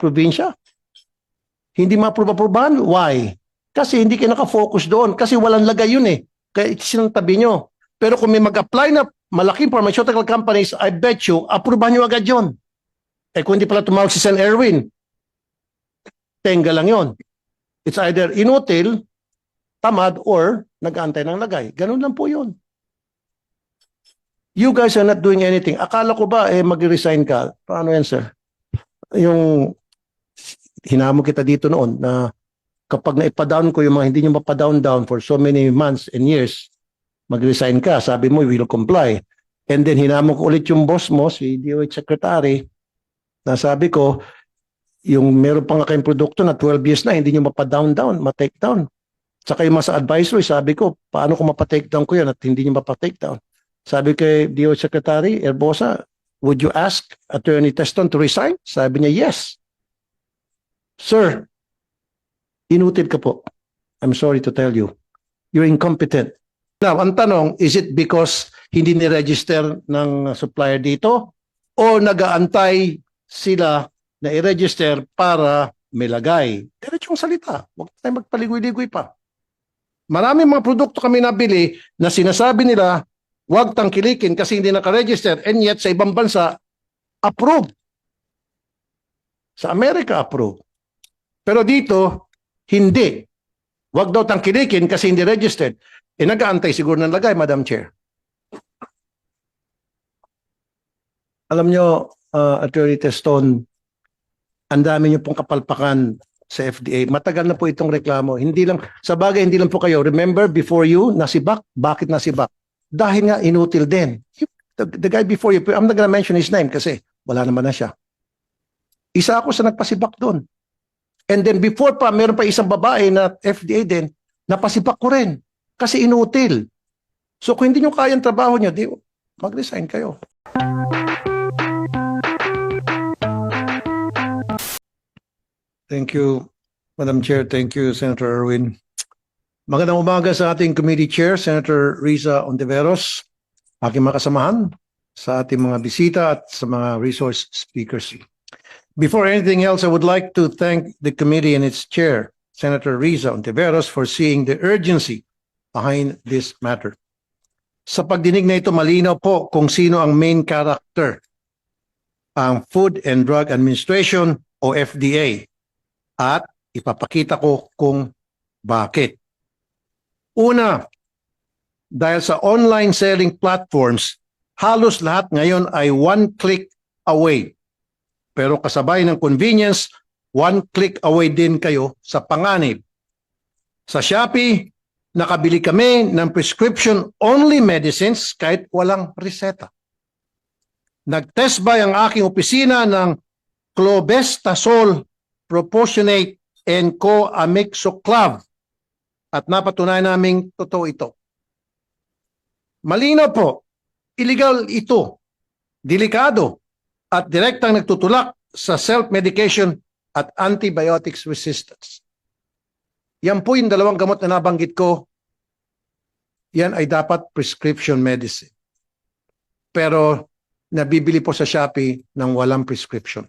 probinsya. Hindi ma-approve-approvehan. Why? Kasi hindi kayo nakafocus doon. Kasi walang lagay yun eh. Kaya sinantabi nyo. Pero kung may mag-apply na malaking pharmaceutical companies, I bet you, approvehan nyo agad yun. Eh kung hindi pala tumawag si Sen. Erwin, tenga lang yun. It's either inutil, tamad, or nag-aantay ng lagay. Ganun lang po yun. You guys are not doing anything. Akala ko ba mag-resign ka? Paano yan, sir? Yung hinamo kita dito noon na kapag naipa-down ko yung mga hindi nyo mapa-down for so many months and years, mag-resign ka. Sabi mo, we will comply. And then hinamo ko ulit yung boss mo, si DOH Secretary, na sabi ko, yung meron pa nga kayong produkto na 12 years na, hindi nyo mapa-down, ma-take down. Saka yung mga sa advisory, sabi ko, paano ko mapa-take down ko yan at hindi nyo mapa-take down? Sabi kay DOH Secretary Herbosa, would you ask Attorney Teston to resign? Sabi niya, yes. Sir, inutil ka po. I'm sorry to tell you. You're incompetent. Now, ang tanong, is it because hindi ni-register ng supplier dito o nag-aantay sila na i-register para may lagay? Diretsong salita. Huwag tayo magpaligoy-ligoy pa. Maraming mga produkto kami nabili na sinasabi nila huwag tangkilikin kasi hindi naka-register and yet sa ibang bansa, approved. Sa Amerika, approved. Pero dito, hindi. Huwag daw tangkilikin kasi hindi registered. E nag-aantay siguro ng lagay, Madam Chair. Alam nyo, Attorney Teston, ang dami nyo pong kapalpakan sa FDA. Matagal na po itong reklamo. Hindi lang, sa bagay, hindi lang po kayo. Remember, before you, nasibak. Bakit nasibak? Dahil nga inutil din. The guy before you, I'm not gonna mention his name kasi wala naman na siya. Isa ako sa nagpasibak doon. And then before pa, meron pa isang babae na FDA din, napasibak ko rin. Kasi inutil. So kung hindi nyo kaya ang trabaho nyo, di mag-resign kayo. Thank you, Madam Chair. Thank you, Senator Erwin. Magandang umaga sa ating committee chair, Senator Riza Ontiveros, aking mga kasamahan, sa ating mga bisita at sa mga resource speakers. Before anything else, I would like to thank the committee and its chair, Senator Riza Ontiveros, for seeing the urgency behind this matter. Sa pagdinig na ito, malinaw po kung sino ang main character, ang Food and Drug Administration o FDA, at ipapakita ko kung bakit. Una, dahil sa online selling platforms, halos lahat ngayon ay one click away. Pero kasabay ng convenience, one click away din kayo sa panganib. Sa Shopee, nakabili kami ng prescription-only medicines kahit walang reseta. Nag-test buy ang aking opisina ng clobetasol proportionate and co-amixoclav at napatunayan naming totoo ito. Malinaw po, illegal ito, delikado at direktang nagtutulak sa self-medication at antibiotics resistance. Yan po yung dalawang gamot na nabanggit ko, yan ay dapat prescription medicine. Pero nabibili po sa Shopee ng walang prescription.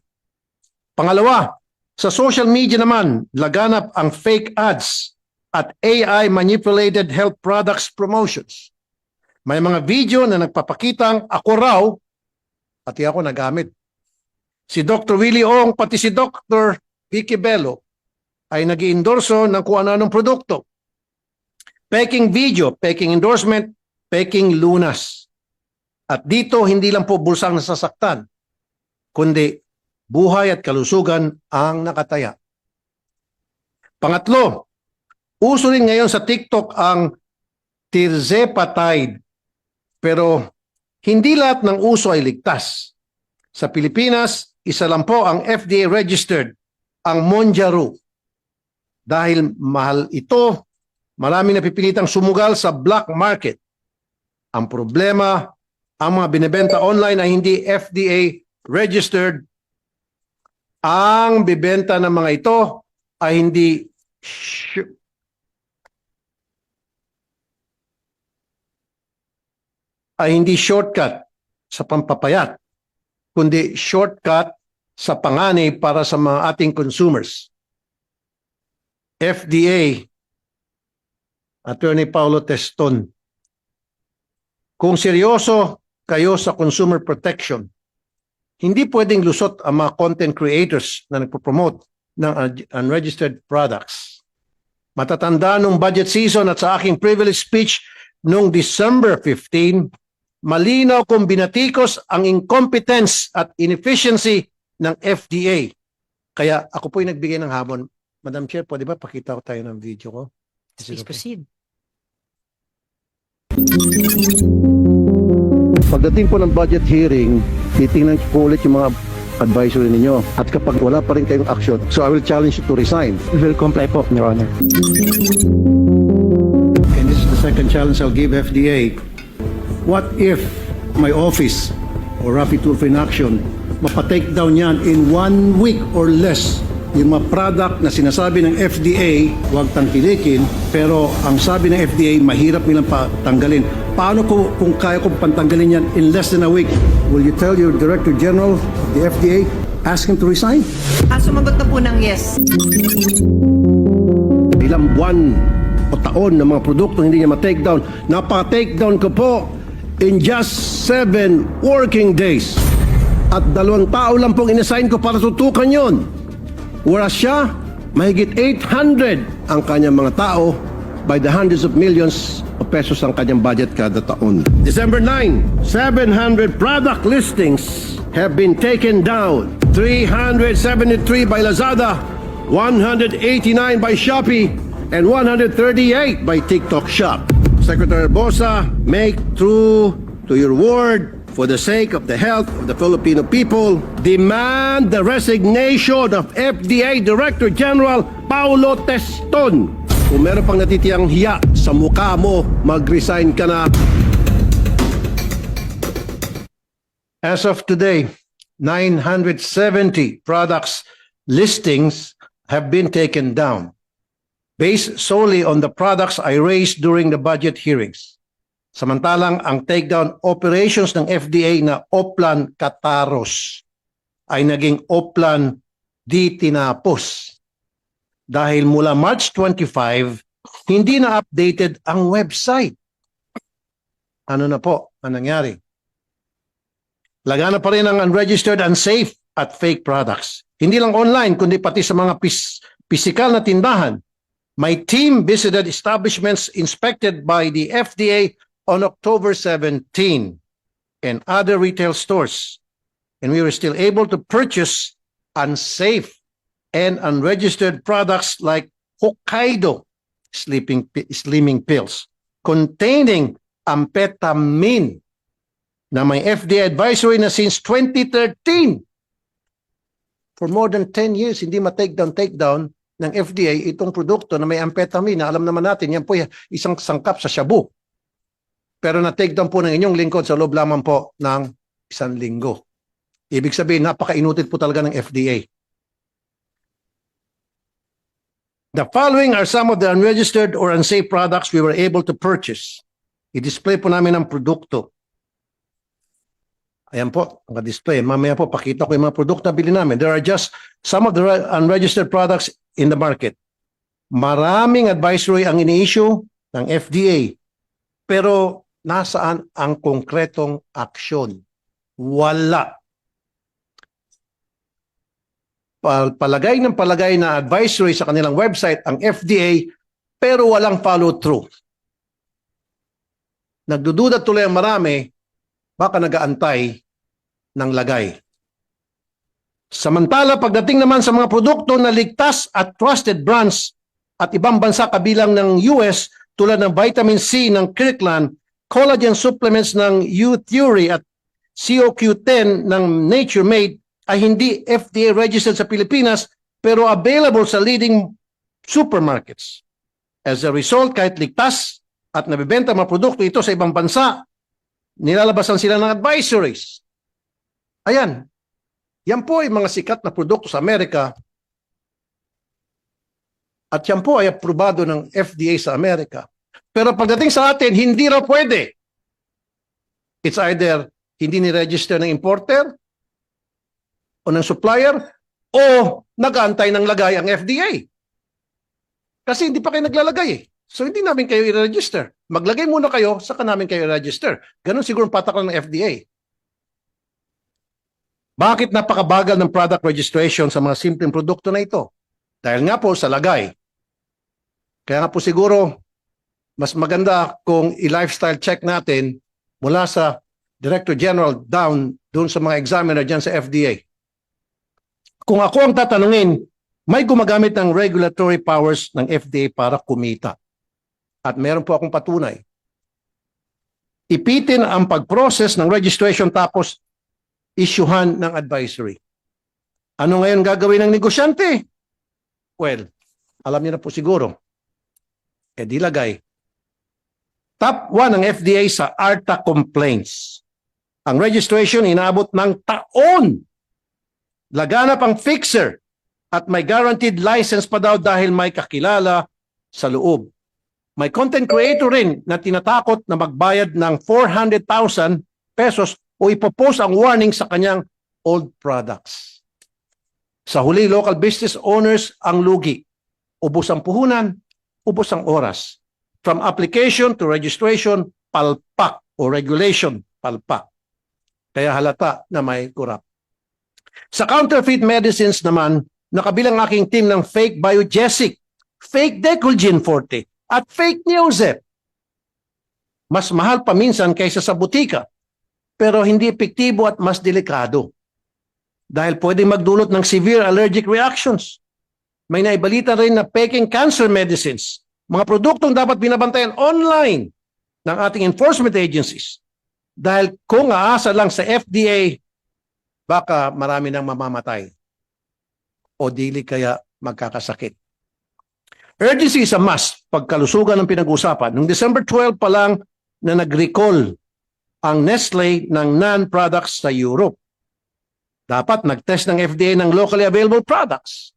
Pangalawa, sa social media naman, laganap ang fake ads at AI manipulated health products promotions. May mga video na nagpapakitang ako raw, pati ako nagamit. Si Dr. Willie Ong, pati si Dr. Vicky Bello ay nag-iendorso ng kung ano-anong produkto. Peking video, peking endorsement, peking lunas. At dito, hindi lang po bulsang nasasaktan, kundi buhay at kalusugan ang nakataya. Pangatlo, uso rin ngayon sa TikTok ang tirzepatide. Pero hindi lahat ng uso ay ligtas. Sa Pilipinas, isa lang po ang FDA registered, ang Monjaru. Dahil mahal ito, marami napipilitang sumugal sa black market. Ang problema, ang mga binebenta online ay hindi FDA registered. Ang bibenta ng mga ito ay hindi shortcut sa pampapayat, kundi shortcut sa panganib para sa mga ating consumers. FDA, Attorney Paulo Teston, kung seryoso kayo sa consumer protection, hindi pwedeng lusot ang mga content creators na nagpo-promote ng unregistered products. Matatanda nung budget season at sa aking privilege speech noong December 15, malinaw kong binatikos ang incompetence at inefficiency ng FDA. Kaya ako po'y nagbigay ng hamon. Madam Chair, pwede ba pakita ko tayo ng video ko? Please proceed. Pagdating po ng budget hearing, titingnan ko ulit yung mga advisory ninyo. At kapag wala pa rin kayong action, so I will challenge you to resign. We will comply po, Your Honor. And this is the second challenge I'll give FDA. What if my office or Rafi Tulfo in Action mapatake down yan in 1 week or less yung mga product na sinasabi ng FDA, huwag tangkilikin, pero ang sabi ng FDA, mahirap nilang patanggalin. Paano kung kaya kong pantanggalin yan in less than a week? Will you tell your Director General of the FDA, ask him to resign? Sumagot na po ng yes. Ilang buwan o taon ng mga produkto hindi niya ma-take down. Napaka-take down ko po in just 7 working days. At 2 tao lang pong inassign ko para tutukan yon. Whereas siya, mahigit 800 ang kanyang mga tao by the hundreds of millions of pesos ang kanyang budget kada taon. December 9, 700 product listings have been taken down. 373 by Lazada, 189 by Shopee, and 138 by TikTok Shop. Secretary Bosa, make true to your word for the sake of the health of the Filipino people. Demand the resignation of FDA Director General Paulo Teston. Kung meron pang natitiyang hiya sa mukha mo, mag-resign ka na. As of today, 970 products listings have been taken down based solely on the products I raised during the budget hearings. Samantalang ang takedown operations ng FDA na Oplan Cataros ay naging Oplan Di Tinapos. Dahil mula March 25, hindi na updated ang website. Ano na po ang nangyari? Lagana pa rin ang unregistered, unsafe at fake products. Hindi lang online, kundi pati sa mga pisikal na tindahan. My team visited establishments inspected by the FDA on October 17 and other retail stores. And we were still able to purchase unsafe and unregistered products like Hokkaido slimming pills containing amphetamine na may FDA advisory na since 2013. For more than 10 years, hindi ma-take down ng FDA itong produkto na may amphetamine na alam naman natin, yan po isang sangkap sa shabu. Pero na-take down po ng inyong lingkod sa loob lamang po ng 1 linggo. Ibig sabihin, napaka-inutil po talaga ng FDA. The following are some of the unregistered or unsafe products we were able to purchase. I-display po namin ang produkto. Ayan po, ang display. Mamaya po, pakita ko yung mga produkto na bilhin namin. There are just some of the unregistered products in the market. Maraming advisory ang ini-issue ng FDA. Pero nasaan ang konkretong aksyon? Wala. Palagay ng palagay na advisory sa kanilang website ang FDA, pero walang follow-through. Nagdududa tuloy ang marami, baka nag-aantay ng lagay. Samantala, pagdating naman sa mga produkto na ligtas at trusted brands at ibang bansa kabilang ng US, tulad ng vitamin C ng Kirkland, collagen supplements ng U-Theory at CoQ10 ng Nature Made ay hindi FDA registered sa Pilipinas pero available sa leading supermarkets. As a result, kahit ligtas at nabibenta mga produkto ito sa ibang bansa, nilalabasan sila ng advisories. Ayan. Yan po ay mga sikat na produkto sa Amerika at yan po ay aprobado ng FDA sa Amerika. Pero pagdating sa atin, hindi raw pwede. It's either hindi ni-register ng importer o ng supplier o nag-aantay ng lagay ang FDA. Kasi hindi pa kayo naglalagay eh. So hindi namin kayo i-register. Maglagay muna kayo, saka namin kayo i-register. Ganon siguro ang patakaran ng FDA. Bakit napakabagal ng product registration sa mga simpleng produkto na ito? Dahil nga po sa lagay. Kaya nga po siguro, mas maganda kung i-lifestyle check natin mula sa Director General down sa mga examiner dyan sa FDA. Kung ako ang tatanungin, may gumagamit ng regulatory powers ng FDA para kumita. At meron po akong patunay. Ipitin ang pag-process ng registration tapos isyuhan ng advisory. Ano ngayon gagawin ng negosyante? Well, alam niyo na po siguro. E di lagay. Top 1 ng FDA sa ARTA complaints. Ang registration inaabot ng taon. Laganap ang fixer at may guaranteed license pa daw dahil may kakilala sa loob. May content creator rin na tinatakot na magbayad ng 400,000 pesos o ipopost ang warning sa kanyang old products. Sa huli, local business owners ang lugi. Ubos ang puhunan, ubos ang oras. From application to registration, palpak o regulation, palpak. Kaya halata na may kurap. Sa counterfeit medicines naman, nakabilang aking team ng fake Biogesic, fake Decolgen Forte, at fake Neosep. Mas mahal pa minsan kaysa sa butika, pero hindi epektibo at mas delikado. Dahil pwedeng magdulot ng severe allergic reactions. May naibalita rin na peking cancer medicines, mga produktong dapat binabantayan online ng ating enforcement agencies. Dahil kung aasa lang sa FDA, baka marami nang mamamatay. O dili kaya magkakasakit. Urgency is a must pagkalusugan ng pinag-usapan. Noong December 12 pa lang na nag-recall ang Nestle ng non-products sa Europe. Dapat nag-test ng FDA ng locally available products.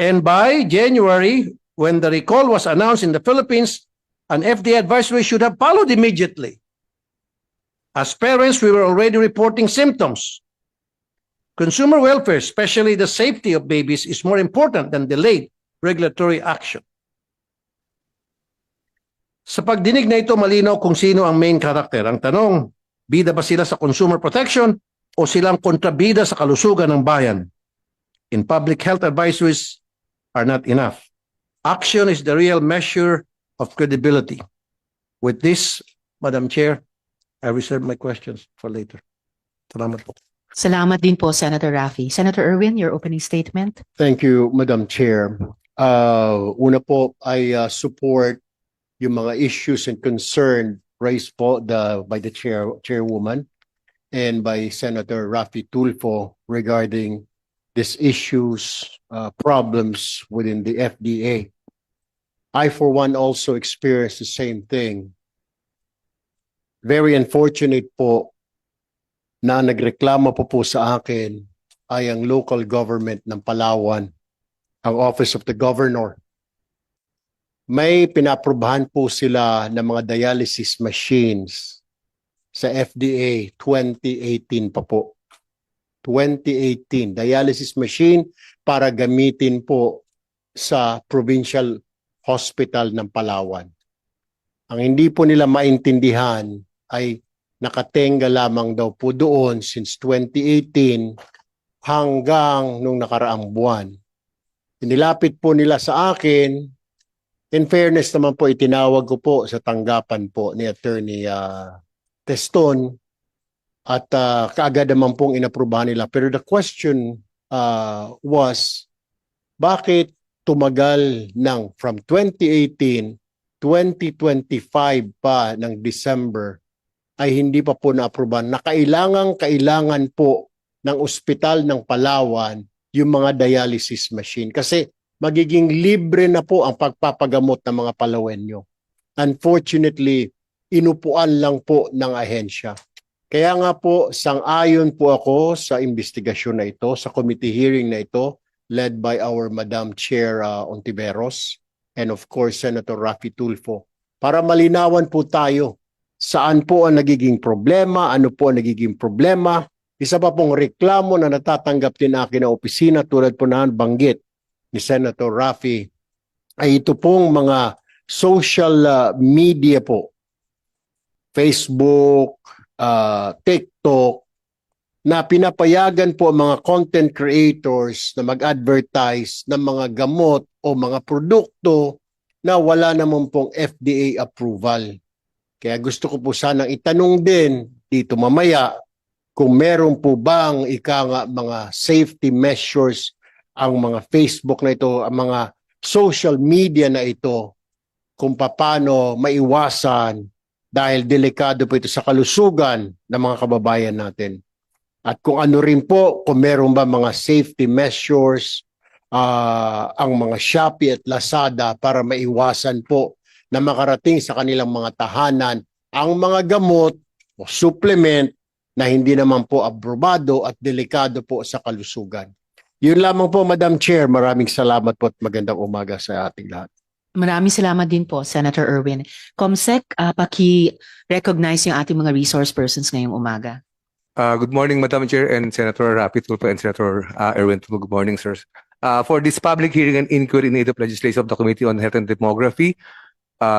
And by January, when the recall was announced in the Philippines, an FDA advisory should have followed immediately. As parents, we were already reporting symptoms. Consumer welfare, especially the safety of babies, is more important than delayed regulatory action. Sa pagdinig na ito, malinaw kung sino ang main character. Ang tanong, bida ba sila sa consumer protection o silang kontrabida sa kalusugan ng bayan? In public health advisories are not enough. Action is the real measure of credibility. With this, Madam Chair, I reserve my questions for later. Salamat po. Salamat din po, Senator Raffy. Senator Erwin, your opening statement. Thank you, Madam Chair. Una po, I support yung mga issues and concern raised po by the chairwoman and by Senator Raffy Tulfo regarding these issues, problems within the FDA. I, for one, also experienced the same thing. Very unfortunate po na nagreklamo po sa akin ay ang local government ng Palawan, ang Office of the Governor. May pinaprubahan po sila ng mga dialysis machines sa FDA 2018 pa po. 2018, dialysis machine para gamitin po sa provincial hospital ng Palawan. Ang hindi po nila maintindihan ay nakatenga lamang daw po doon since 2018 hanggang nung nakaraang buwan. Inilapit po nila sa akin. In fairness naman po, itinawag ko po sa tanggapan po ni Attorney Teston at kaagad naman pong inaprubahan nila. Pero the question was, bakit tumagal ng from 2018, 2025 pa ng December ay hindi pa po na-aprubahan na kailangan po ng ospital ng Palawan yung mga dialysis machine. Kasi magiging libre na po ang pagpapagamot ng mga Palawenyo. Unfortunately, inupuan lang po ng ahensya. Kaya nga po, sang-ayon po ako sa investigasyon na ito, sa committee hearing na ito, led by our Madam Chair Ontiveros, and of course, Senator Raffy Tulfo, para malinawan po tayo saan po ang nagiging problema, ano po ang nagiging problema, Isa pa pong reklamo na natatanggap din akin na opisina tulad po na banggit ni Senator Raffy ay ito pong mga social media po, Facebook, TikTok, na pinapayagan po ang mga content creators na mag-advertise ng mga gamot o mga produkto na wala naman pong FDA approval. Kaya gusto ko po sanang itanong din dito mamaya kung meron po bang mga safety measures ang mga Facebook na ito, ang mga social media na ito, kung paano maiwasan dahil delikado po ito sa kalusugan ng mga kababayan natin. At kung ano rin po, kung meron ba mga safety measures ang mga Shopee at Lazada para maiwasan po na makarating sa kanilang mga tahanan ang mga gamot o supplement na hindi naman po aprobado at delikado po sa kalusugan. Yun lamang po, Madam Chair. Maraming salamat po at magandang umaga sa ating lahat. Maraming salamat din po, Senator Erwin. Comsec, paki-recognize yung ating mga resource persons ngayong umaga. Good morning, Madam Chair and Senator Raffy Tulfo and Senator Erwin Tulfo. Good morning, sirs. For this public hearing and inquiry in aid of legislation of the Committee on Health and Demography,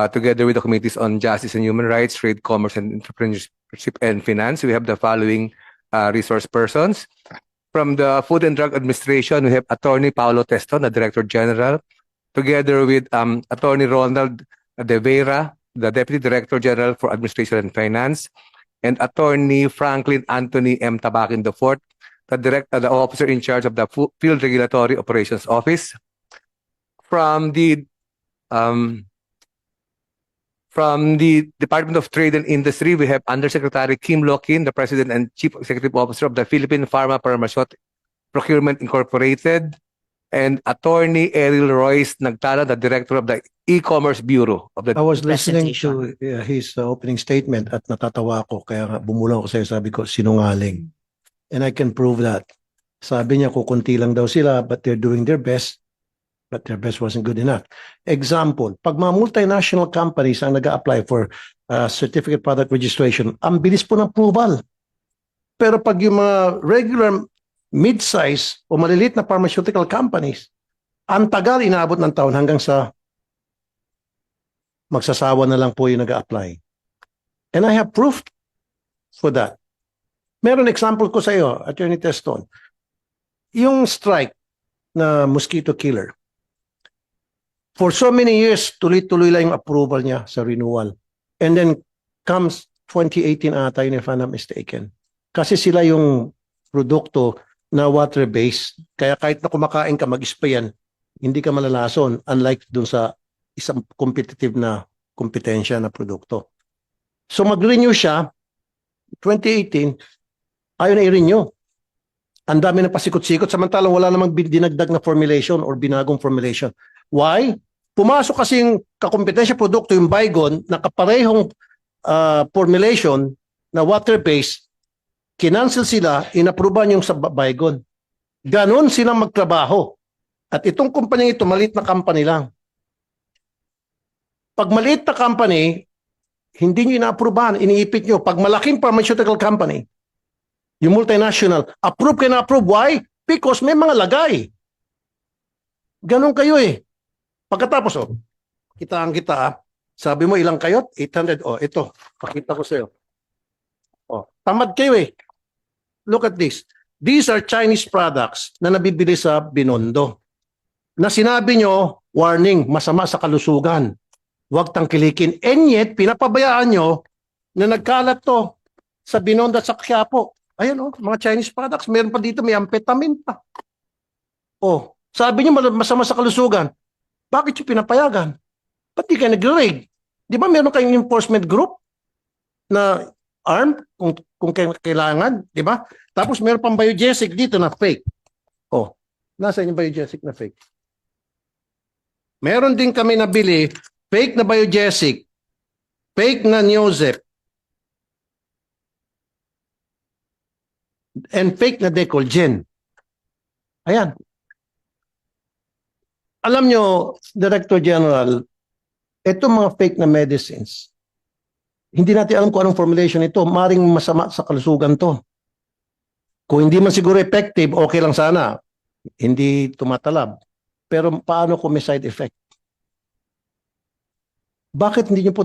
together with the Committees on Justice and Human Rights, Trade, Commerce and Entrepreneurship and Finance, we have the following resource persons. From the Food and Drug Administration, we have Attorney Paolo Teston, the Director General, together with Attorney Ronald De Vera, the Deputy Director General for Administration and Finance, and Attorney Franklin Anthony M. Tabakin IV, the Officer in charge of the Field Regulatory Operations Office. From the Department of Trade and Industry, we have Undersecretary Kim Lokin, the President and Chief Executive Officer of the Philippine Pharma Pharmaceutical Procurement Incorporated, and Attorney Errol Royce Nagtala, the Director of the E-Commerce Bureau of the I was listening Presentation. to his opening statement at natatawa ako kaya nga bumulang ako sa'yo, sabi ko sinungaling. And I can prove that. Sabi niya kukunti lang daw sila but they're doing their best, but their best wasn't good enough. Example, pag mga multinational companies ang nag-a-apply for certificate product registration, ang bilis po ng approval. Pero pag yung mga regular mid-size o maliliit na pharmaceutical companies, ang tagal inaabot ng taon hanggang sa magsasawa na lang po yung nag-a-apply. And I have proof for that. Meron example ko sa iyo, Attorney Teston. Yung strike na mosquito killer. For so many years, tuloy-tuloy lang yung approval niya sa renewal. And then comes 2018 ata yun if I'm not mistaken. Kasi sila yung produkto na water-based. Kaya kahit na kumakain ka, mag-spray yan, hindi ka malalason. Unlike dun sa isang competitive na kompetensya na produkto. So mag-renew siya, 2018, ayaw na i-renew. Ang dami na pasikot-sikot, samantalang wala namang dinagdag na formulation or binagong formulation. Why? Pumasok kasi yung kakompetensya produkto, yung Baygon, na kaparehong formulation na water-based, kinancel sila, inapruban yung sa Baygon. Ganon silang magtrabaho. At itong kumpanya ito, maliit na company lang. Pag maliit na company, hindi nyo inaaprubahan, iniipit nyo. Pag malaking pharmaceutical company, yung multinational, approve kayo na approve. Why? Because may mga lagay. Ganon kayo eh. Pagkatapos, kita. Sabi mo ilang kayo? 800. Ito. Pakita ko sa'yo. Tamad kayo eh. Look at this. These are Chinese products na nabibili sa Binondo. Na sinabi nyo, warning, masama sa kalusugan. Huwag tangkilikin. And yet, pinapabayaan nyo na nagkalat to sa Binondo at sa Quiapo. Ayan mga Chinese products. Meron pa dito, may amphetamine pa. Sabi nyo masama sa kalusugan. Bakit yung pinapayagan? Ba't di kayo nag-raid? Di ba meron kayong enforcement group na armed kung kailangan, di ba? Tapos meron pang biogesic dito na fake. Nasa yung biogesic na fake? Meron din kami nabili fake na biogesic, fake na Neozep, and fake na Decolgen. Ayan. Alam nyo, Director General, itong mga fake na medicines, hindi natin alam kung anong formulation ito. Maring masama sa kalusugan to. Kung hindi man siguro effective, okay lang sana. Hindi tumatalab. Pero paano kung may side effect? Bakit hindi nyo po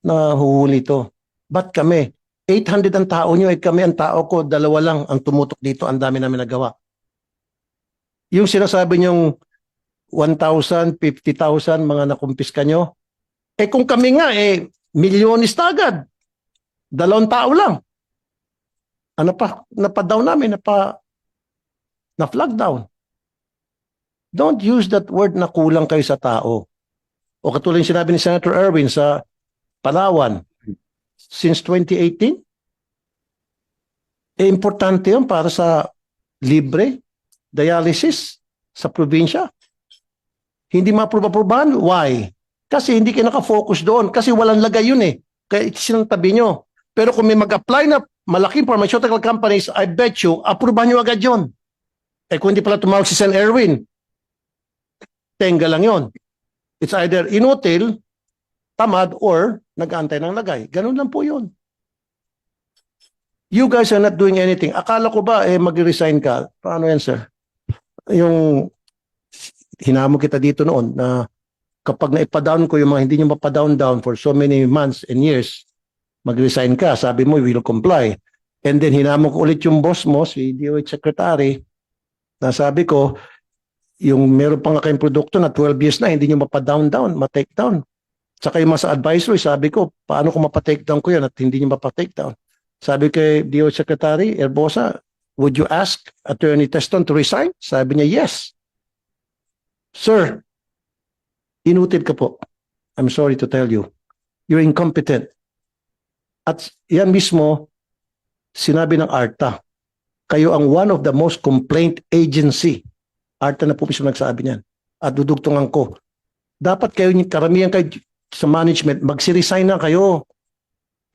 nahuhuli ito? Ba't kami? 800 ang tao nyo, kami ang tao ko, 2 lang ang tumutok dito, ang dami namin nagawa. Yung sinasabi nyong 1,000, 50,000 mga nakumpiska nyo, kung kami nga, milyonis na agad. 2 tao lang. Ano pa, napa-down namin, na-flag down. Don't use that word na kulang kayo sa tao. O katulad yung sinabi ni Senator Erwin sa Palawan, since 2018, importante yun para sa libre dialysis sa probinsya. Hindi ma-aprobahan. Why? Kasi hindi kayo nakafocus doon. Kasi walang lagay yun eh. Kaya sinantabi nyo. Pero kung may mag-apply na malaking pharmaceutical companies, I bet you, aprobahan nyo agad yun. Kung hindi pala tumawag si Sen. Erwin, tenga lang yun. It's either inutil, tamad, or nag-aantay ng lagay. Ganun lang po yun. You guys are not doing anything. Akala ko ba mag-resign ka? Paano yan, sir? Yung hinamo kita dito noon na kapag naipa-down ko yung mga hindi nyo mapa-down for so many months and years, mag-resign ka. Sabi mo, we will comply. And then hinamo ko ulit yung boss mo, si DOH Secretary, na sabi ko, yung meron pa nga kayong produkto na 12 years na, hindi nyo mapa-down, ma-take down. Saka yung mga sa advisory, sabi ko, paano ko mapa-take down ko yun at hindi nyo mapa-take down? Sabi kay DOH Secretary Herbosa, would you ask Attorney Teston to resign? Sabi niya, yes. Sir, inutil ka po. I'm sorry to tell you. You're incompetent. At yan mismo, sinabi ng ARTA, kayo ang one of the most complaint agency. ARTA na po mismo nagsabi niyan. At dudugtungan ko. Dapat kayo, karamihan kayo sa management, magsi-resign na kayo.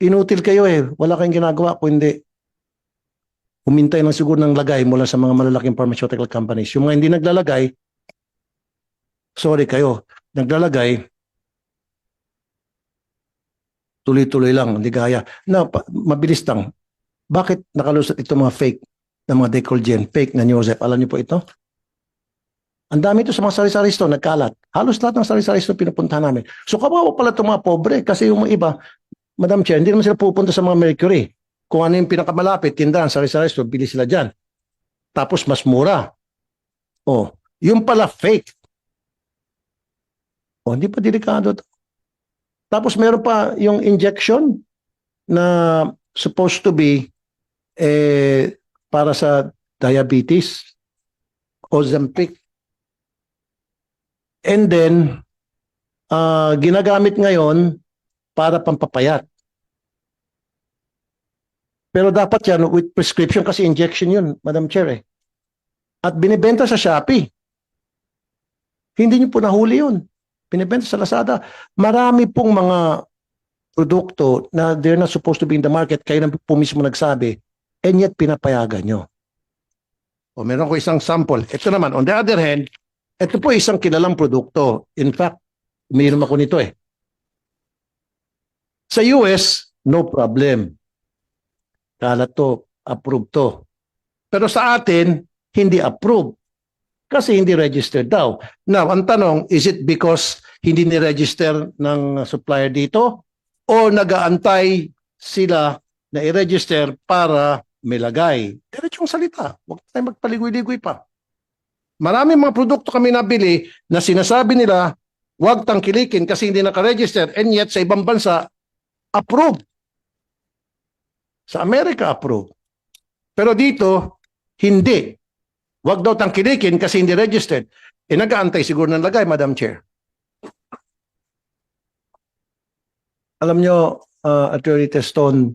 Inutil kayo Wala kayong ginagawa kung hindi humintay lang siguro ng lagay mula sa mga malalaking pharmaceutical companies. Yung mga hindi naglalagay, sorry kayo, naglalagay, tuloy-tuloy lang, ligaya. Na, mabilis lang. Bakit nakalusot ito mga fake na mga Decolgen, fake na Newsep? Alam niyo po ito? Ang dami ito sa mga sari-sari store, nagkalat. Halos lahat ng sari-sari store pinupuntahan namin. So kawawa pala itong mga pobre kasi yung mga iba, Madam Chair, hindi naman sila pupunta sa mga Mercury. Kung ano yung pinakamalapit, tindahan, sari-sari store, bili sila dyan. Tapos mas mura. Yung pala fake. Hindi pa delikado. Tapos meron pa yung injection na supposed to be para sa diabetes, Ozempic. And then, ginagamit ngayon para pampapayat. Pero dapat yan with prescription kasi injection yun, Madam Chair. At binibenta sa Shopee. Hindi nyo po nahuli yun. Binibenta sa Lazada. Marami pong mga produkto na they're not supposed to be in the market. Kayo na po mismo nagsabi. And yet pinapayagan nyo. Meron ko isang sample. Ito naman, on the other hand, ito po isang kilalang produkto. In fact, umiinom ako nito Sa US, no problem. Kalat to, approved to. Pero sa atin, hindi approved. Kasi hindi registered daw. Now, ang tanong, is it because hindi ni-register ng supplier dito? O nag-aantay sila na i-register para may lagay? Diretsong salita. Huwag tayo magpaligoy-ligoy pa. Maraming mga produkto kami nabili na sinasabi nila, huwag tangkilikin kasi hindi naka-register. And yet, sa ibang bansa, approved. Sa Amerika, approved. Pero dito, hindi. Huwag daw tangkilikin kasi hindi registered. Nag-aantay siguro ng lagay, Madam Chair. Alam nyo, Attorney Teston,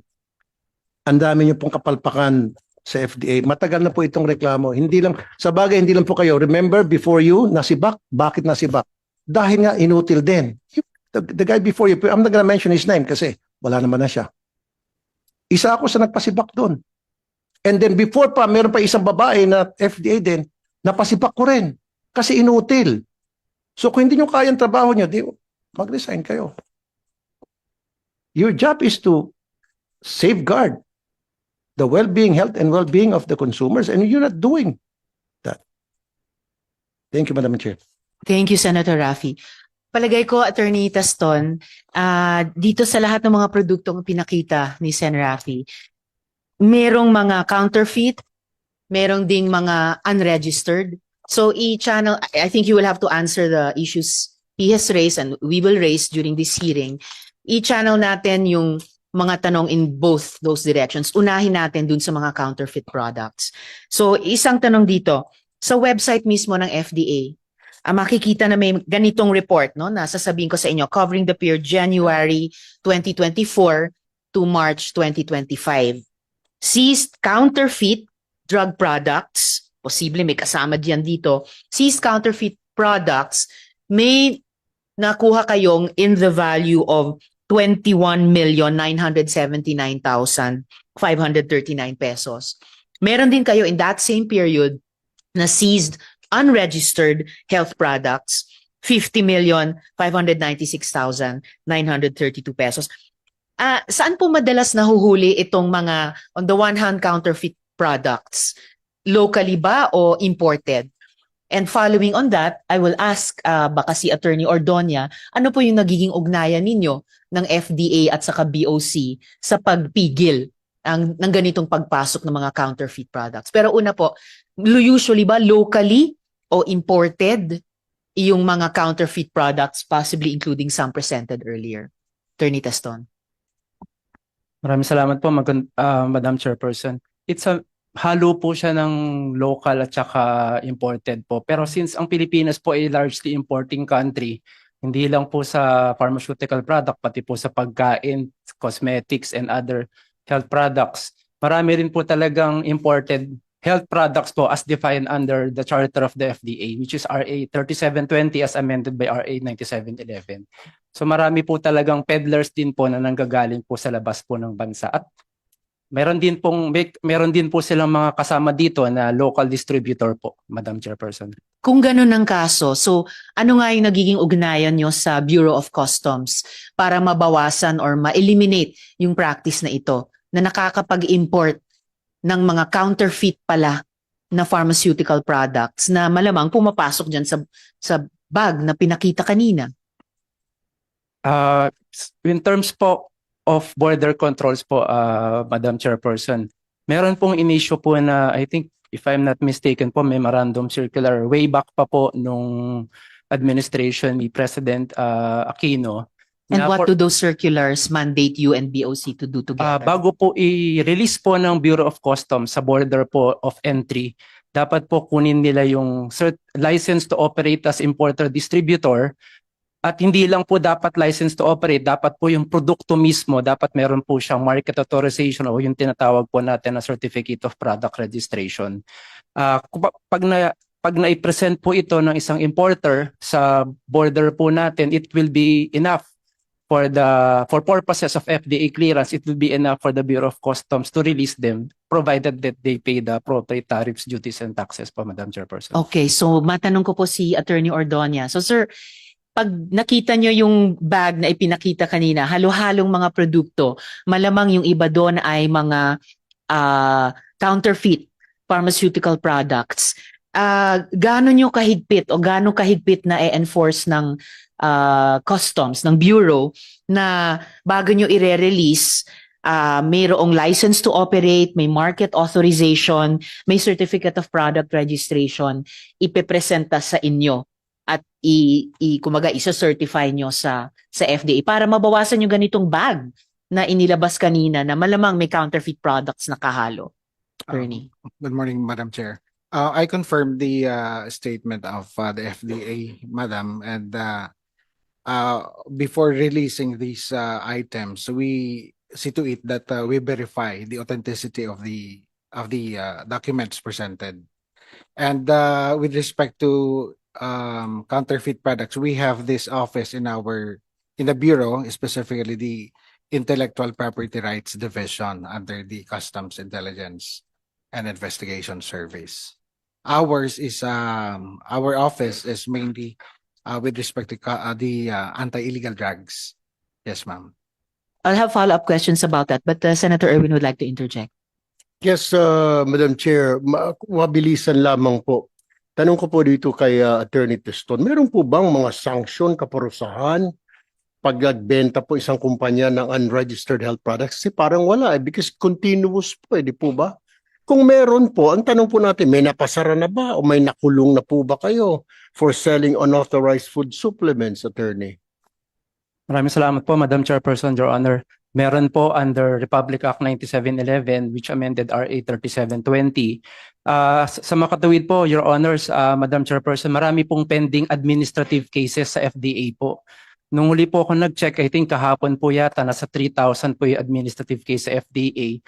ang dami nyo pong kapalpakan sa FDA. Matagal na po itong reklamo. Hindi lang, sa bagay, hindi lang po kayo. Remember, before you, nasibak. Bakit nasibak? Dahil nga inutil din. The guy before you, I'm not gonna mention his name kasi wala naman na siya. Isa ako sa nagpasibak doon. And then before pa, meron pa isang babae na FDA din, napasibak ko rin. Kasi inutil. So kung hindi nyo kayang trabaho nyo, mag-resign kayo. Your job is to safeguard the well-being, health and well-being of the consumers, and you're not doing that. Thank you, Madam Chair. Thank you, Senator Raffy. Palagay ko, Attorney Taston, dito sa lahat ng mga produktong pinakita ni Sen. Raffy, merong mga counterfeit, merong ding mga unregistered. So i-channel, I think you will have to answer the issues he has raised and we will raise during this hearing. I-channel natin yung mga tanong in both those directions. Unahin natin dun sa mga counterfeit products. So isang tanong dito, sa website mismo ng FDA, makikita na may ganitong report, no, na sasabihin ko sa inyo, covering the period January 2024 to March 2025. Seized counterfeit drug products, posible may kasama diyan dito, seized counterfeit products, may nakuha kayong in the value of 21,979,539 pesos. Meron din kayo in that same period na seized unregistered health products, 50,596,932 pesos. Saan po madalas nahuhuli itong mga, on the one hand, counterfeit products? Locally ba o imported? And following on that, I will ask baka si Attorney Ordonia, ano po yung nagiging ugnayan ninyo ng FDA at saka BOC sa pagpigil ng ganitong pagpasok ng mga counterfeit products? Pero una po, usually ba locally o imported yung mga counterfeit products, possibly including some presented earlier? Attorney Taston. Maraming salamat po, Madam Chairperson. Halo po siya ng local at saka imported po. Pero since ang Pilipinas po ay largely importing country, hindi lang po sa pharmaceutical product, pati po sa pagkain, cosmetics, and other health products. Marami rin po talagang imported health products po as defined under the charter of the FDA, which is RA 3720 as amended by RA 9711. So marami po talagang peddlers din po na nanggagaling po sa labas po ng bansa. At meron din po silang mga kasama dito na local distributor po, Madam Chairperson. Kung ganun ang kaso, so ano nga yung nagiging ugnayan nyo sa Bureau of Customs para mabawasan or ma-eliminate yung practice na ito na nakakapag-import ng mga counterfeit pala na pharmaceutical products na malamang pumapasok dyan sa bag na pinakita kanina? In terms po of border controls po, Madam Chairperson, meron pong in-issue po na, I think, if I'm not mistaken po, memorandum circular way back pa po nung administration ni President Aquino. And na what do those circulars mandate you and BOC to do together? Bago po i-release po ng Bureau of Customs sa border po of entry, dapat po kunin nila yung license to operate as importer-distributor. At hindi lang po dapat license to operate, dapat po yung produkto mismo, dapat meron po siyang market authorization o yung tinatawag po natin na Certificate of Product Registration. Pag na-present po ito ng isang importer sa border po natin, it will be enough for purposes of FDA clearance. It will be enough for the Bureau of Customs to release them, provided that they pay the appropriate tariffs, duties, and taxes po, Madam Chairperson. Okay, so matanong ko po si Attorney Ordonia. So sir, pag nakita nyo yung bag na ipinakita kanina, halo-halong mga produkto, malamang yung iba doon ay mga counterfeit pharmaceutical products. Gaano nyo kahigpit o gaano kahigpit na i-enforce ng customs, ng bureau, na bago nyo i-release, mayroong license to operate, may market authorization, may certificate of product registration, ipepresenta sa inyo at kumaga isa-certify nyo sa FDA para mabawasan yung ganitong bag na inilabas kanina na malamang may counterfeit products na kahalo. Attorney. Good morning, Madam Chair. I confirm the statement of the FDA, Madam, and before releasing these items, we see to it that we verify the authenticity of the documents presented. And with respect to counterfeit products, we have this office in the Bureau, specifically the Intellectual Property Rights Division under the Customs Intelligence and Investigation Service. Our office is mainly with respect to the anti-illegal drugs. Yes, ma'am. I'll have follow-up questions about that, but Senator Erwin would like to interject. Yes, Madam Chair, mabilisan lamang po. Tanong ko po dito kay Attorney Teston, meron po bang mga sanction, kaparusahan pag nagbenta po isang kumpanya ng unregistered health products? Kasi parang wala because continuous po di po ba? Kung meron po, ang tanong po natin, may napasara na ba o may nakulong na po ba kayo for selling unauthorized food supplements, Attorney? Maraming salamat po, Madam Chairperson, Your Honor. Meron po under Republic Act 9711 which amended RA 3720. Sa makatuwid po, Your Honors, Madam Chairperson, marami pong pending administrative cases sa FDA po. Nung huli po ako nag-check, I think kahapon po yata, nasa 3,000 po yung administrative case sa FDA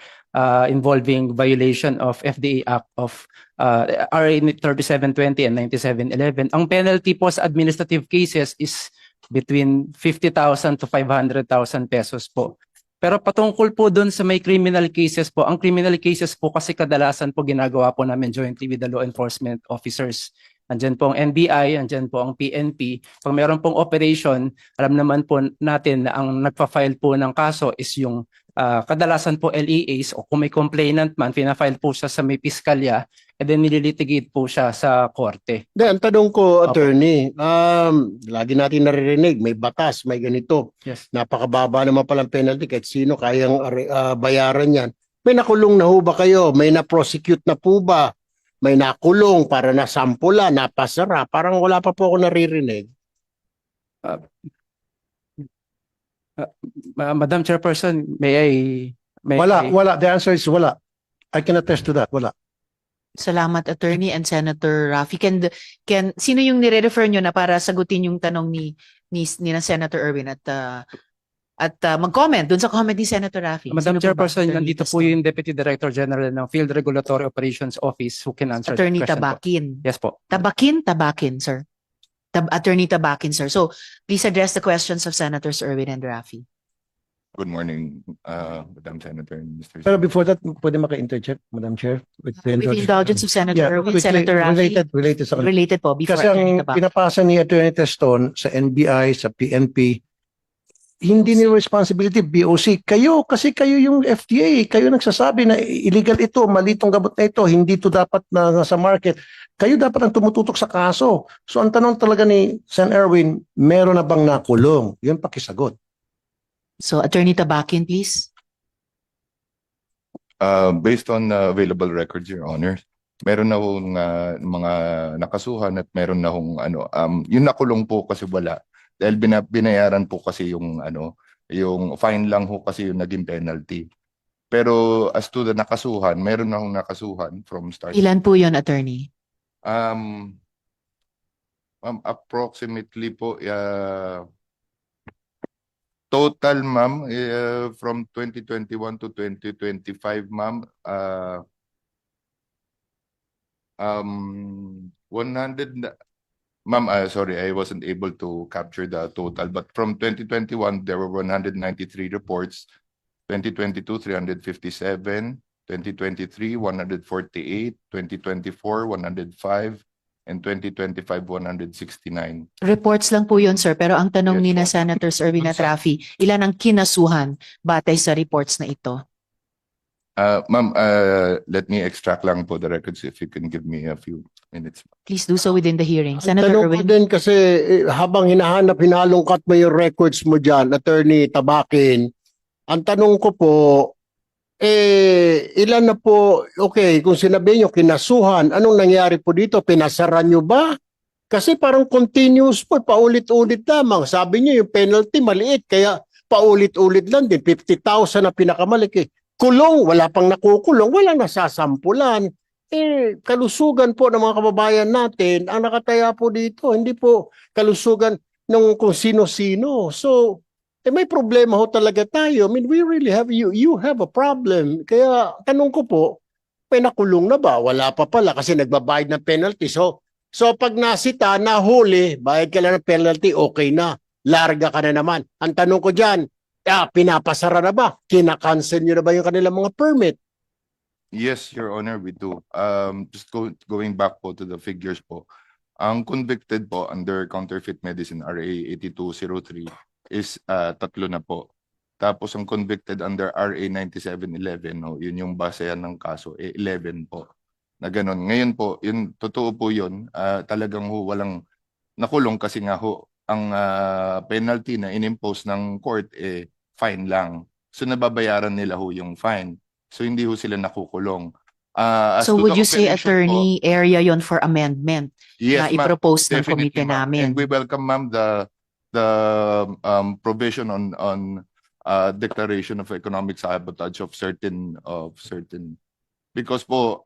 involving violation of FDA Act of RA 3720 and 9711. Ang penalty po sa administrative cases is between 50,000 to 500,000 pesos po. Pero patungkol po doon sa may criminal cases po, ang criminal cases po kasi kadalasan po ginagawa po namin jointly with the law enforcement officers. Andyan po ang NBI, andyan po ang PNP. Pag meron pong operation, alam naman po natin na ang nagpa-file po ng kaso is yung kadalasan po LEAs o kung may complainant man, fina-file po siya sa may piskalya and then nililitigate po siya sa korte. Ang tanong ko, Opo. Attorney, lagi natin naririnig, may batas, may ganito. Yes. Napakababa naman palang penalty kahit sino kayang bayaran yan. May nakulong na ho ba kayo? May na-prosecute na po ba? May nakulong para nasampula, napasara? Parang wala pa po ako naririnig. Madam Chairperson, may Wala, wala. The answer is wala. I can attest to that. Wala. Salamat, Attorney and Senator Raffy. Sino yung nire-refer nyo na para sagutin yung tanong ni na Senator Erwin at mag-comment dun sa comment ni Senator Raffy? Madam Sino po ba? Chairperson, Attorney nandito po Taston. yung Deputy Director General ng Field Regulatory Operations Office who can answer that Attorney question po. Tabakin. Yes po. Tabakin, sir. Attorney Tabakin, sir. So, please address the questions of Senators Erwin and Raffy. Good morning, Madam Senator and Mr. Pero before that, pwede maka-interject, Madam Chair? With the With the indulgence of Senator Yeah, Erwin, quickly, Senator Raffy. related sa kanila. Related po, before Kasi Attorney ang Tabakin. pinapasa ni Attorney Teston sa NBI, sa PNP, hindi ni responsibility BOC. Kayo, kasi kayo yung FDA, kayo nagsasabi na illegal ito, mali itong gamot na ito, hindi ito dapat na nasa market. Kayo dapat ang tumututok sa kaso. So ang tanong talaga ni Sen. Erwin, meron na bang nakulong? Yun pakisagot. So, Attorney Tabakin, please. Based on available records, Your Honor, meron na hong mga nakasuhan at meron na hong yung nakulong po kasi wala. Dahil binayaran po kasi yung yung fine lang ho kasi yung naging penalty. Pero as to the nakasuhan, meron na hong nakasuhan from start. Ilan po yun, Attorney? Approximately po total, ma'am, from 2021 to 2025, ma'am, 100, ma'am, sorry, I wasn't able to capture the total, but from 2021, there were 193 reports, 2022, 357, 2023, 148, 2024, 105, and 2025, 169. Reports lang po yun, sir. Pero ang tanong Yes, ni na po. Senators Erwin at Raffy, ilan ang kinasuhan batay sa reports na ito? Ma'am, let me extract lang po the records if you can give me a few minutes. Please do so within the hearing. Ang Senator tanong ko Erwin? din kasi habang hinahanap, hinalungkat mo yung records mo dyan, Attorney Tabakin, ang tanong ko po, ilan na po, okay, kung sinabi nyo, kinasuhan, anong nangyari po dito? Pinasaran nyo ba? Kasi parang continuous po, paulit-ulit lamang. Sabi nyo yung penalty maliit, kaya paulit-ulit lang din, 50,000 na pinakamalaki. Kulong, wala pang nakukulong, walang nasasampulan. Kalusugan po ng mga kababayan natin, ang nakataya po dito, hindi po kalusugan ng kung sino-sino. So, may problema ho talaga tayo. I mean, we really have, you have a problem. Kaya tanong ko po, may nakulong na ba? Wala pa pala kasi nagbabayad ng penalty. So pag nasita, nahuli, bayad ka lang ng penalty, okay na. Larga ka na naman. Ang tanong ko dyan, pinapasara na ba? Kinakancel nyo na ba yung kanilang mga permit? Yes, Your Honor, we do. Just going back po to the figures po. Ang convicted po under counterfeit medicine RA 8203 is 3 na po. Tapos ang convicted under RA 9711, ho, yun yung basehan ng kaso, 11 po. Na ganun. Ngayon po, yun, totoo po yun, talagang ho, walang nakulong kasi nga ho, ang penalty na inimpose ng court, fine lang. So nababayaran nila ho yung fine. So hindi ho sila nakukulong. As So to would the you say, operation po, attorney, area yon for amendment na yes, ma'am. i-propose ng Definitely, komite ma'am. namin? And we welcome, ma'am, the provision on declaration of economic sabotage of certain because po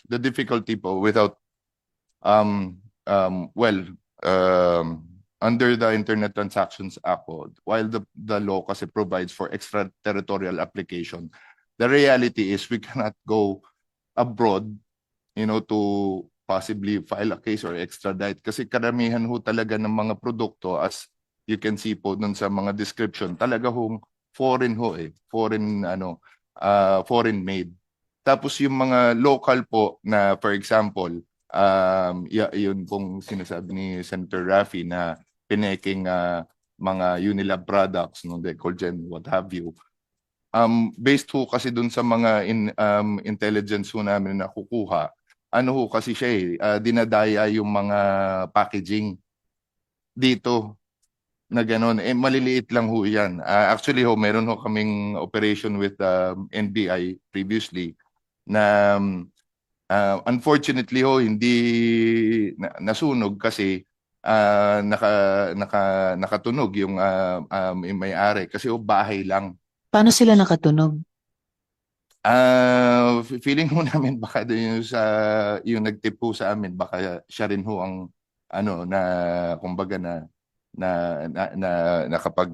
the difficulty po without well under the Internet Transactions Act po, while the law kasi provides for extraterritorial application, the reality is we cannot go abroad, you know, to possibly file a case or extradite kasi karamihan ho talaga ng mga produkto, as you can see po dun sa mga description, talaga hong foreign ho, foreign made. Tapos yung mga local po na, for example, yun pong sinasabi ni Senator Raffy na pineking mga Unilab products, no, Decolgen, what have you. Based ho kasi dun sa mga intelligence ho namin na kukuha, ano ho kasi siya dinadaya yung mga packaging dito na gano'n. Maliliit lang ho yan. Actually ho, meron ho kaming operation with NBI previously na unfortunately ho, hindi nasunog kasi nakatunog yung may-ari kasi ho, bahay lang. Paano sila nakatunog? Feeling ho namin baka doon yung nagtip po sa amin, baka siya rin ho ang na kumbaga na kapag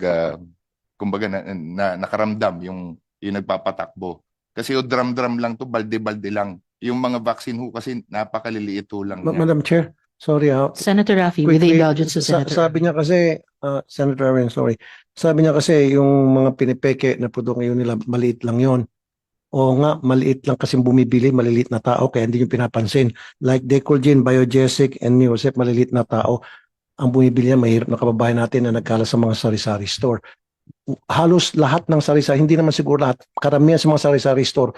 kumbaga na nakaramdam yung nagpapatakbo. Kasi yung drum lang to, balde-balde lang. Yung mga vaccine ho kasi napakaliliit ho lang niya. Madam Chair, sorry ha. Senator Raffy, with the Quickly, indulgence of Senator. sabi niya kasi, Senator Arvin, sorry. Sabi niya kasi yung mga pinipeke na produkto ngayon nila, maliit lang yon. O nga, maliit lang kasi bumibili, maliliit na tao, kaya hindi yung pinapansin. Like Decolgen, Biogesic, and Neosep, maliliit na tao. Ang bumibili niya, mahirap na kababayan natin na nagkala sa mga sari-sari store. Halos lahat ng sari-sari, hindi naman siguro lahat, karamihan sa mga sari-sari store,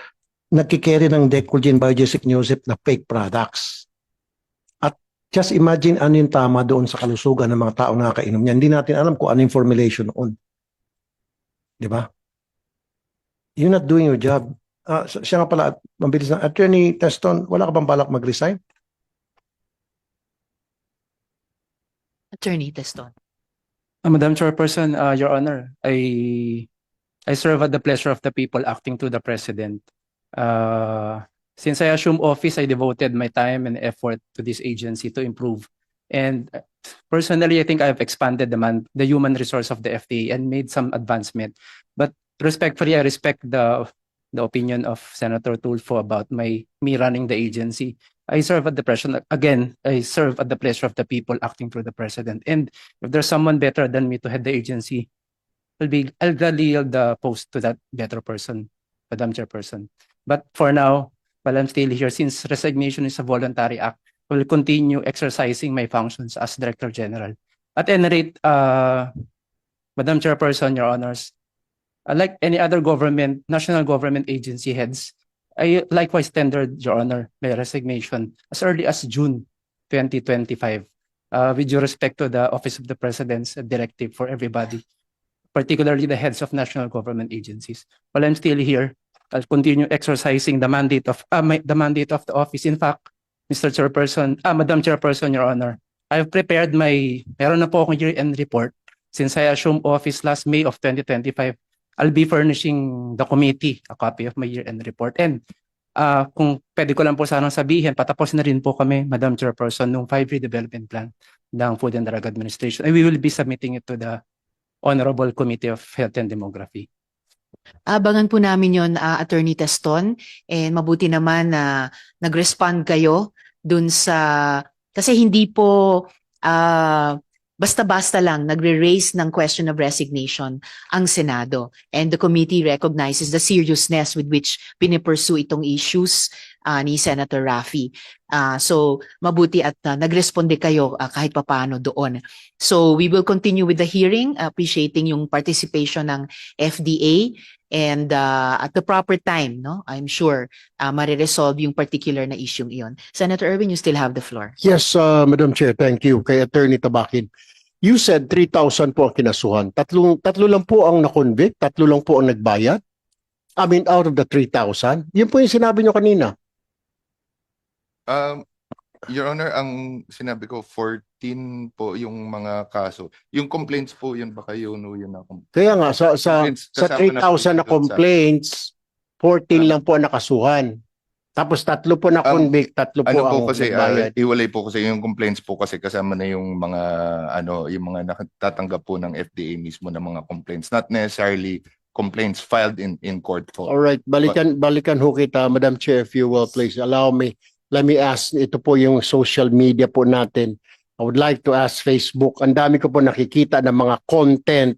nagkikerry ng Decolgen, Biogesic, Neosep na fake products. At just imagine ano yung tama doon sa kalusugan ng mga tao na nakakainom niya. Hindi natin alam kung ano yung formulation noon. Di ba? You're not doing your job. Siya nga pala, mabilis na. Attorney Teston, wala ka bang balak mag-resign? Attorney Teston. Madam Chairperson, Your Honor, I serve at the pleasure of the people acting through the President. Since I assumed office, I devoted my time and effort to this agency to improve. And personally, I think I've expanded the human resource of the FDA and made some advancement. But respectfully, I respect the opinion of Senator Tulfo about me running the agency. I serve at the pleasure, again, I serve at the pleasure of the people acting through the President. And if there's someone better than me to head the agency, I'll gladly yield the post to that better person, Madam Chairperson. But for now, while I'm still here, since resignation is a voluntary act, I will continue exercising my functions as Director General. At any rate, Madam Chairperson, Your Honors, like any other national government agency heads, I likewise tendered, Your Honor, my resignation as early as June 2025, with due respect to the Office of the President's directive for everybody, particularly the heads of national government agencies. While I'm still here, I'll continue exercising the mandate of the office. In fact, Madam Chairperson, Your Honor, I've prepared meron na po akong year-end report. Since I assumed office last May of 2025, I'll be furnishing the committee a copy of my year-end report. And kung pwede ko lang po sanang sabihin, patapos na rin po kami, Madam Chairperson, ng 5-year development plan ng Food and Drug Administration. And we will be submitting it to the Honorable Committee of Health and Demography. Abangan po namin yon, Attorney Teston. And mabuti naman na nag-respond kayo dun sa... Kasi hindi po... basta-basta lang nagre-raise ng question of resignation ang Senado. And the committee recognizes the seriousness with which pinipursue itong issues ni Senator Raffy. So mabuti at nagresponde kayo kahit papaano doon. So we will continue with the hearing, appreciating yung participation ng FDA, and at the proper time, no, I'm sure mariresolve yung particular na issue iyon. Senator Erwin, you still have the floor. Yes, Madam Chair, thank you. Kay Attorney Tabakin. You said 3,000 po ang kinasuhan. Tatlo lang po ang na-convict, tatlo lang po ang nagbayad. I mean, out of the 3,000. Yun po yung sinabi nyo kanina. Your Honor, ang sinabi ko, 14 po yung mga kaso. Yung complaints po, yun baka yun na Kaya nga, sa Complaints, kasama na 3,000 na po dun sa- complaints, 14 lang po ang nakasuhan. Tapos tatlo po na-convict, tatlo po ano ang po kasi, nagbayad. iwalay po kasi yung complaints po kasi kasama na yung mga, yung mga natatanggap po ng FDA mismo ng mga complaints. Not necessarily complaints filed in court po. All right, balikan ho kita, Madam Chair, if you will please allow me. Let me ask, ito po yung social media po natin. I would like to ask Facebook. Ang dami ko po nakikita ng mga content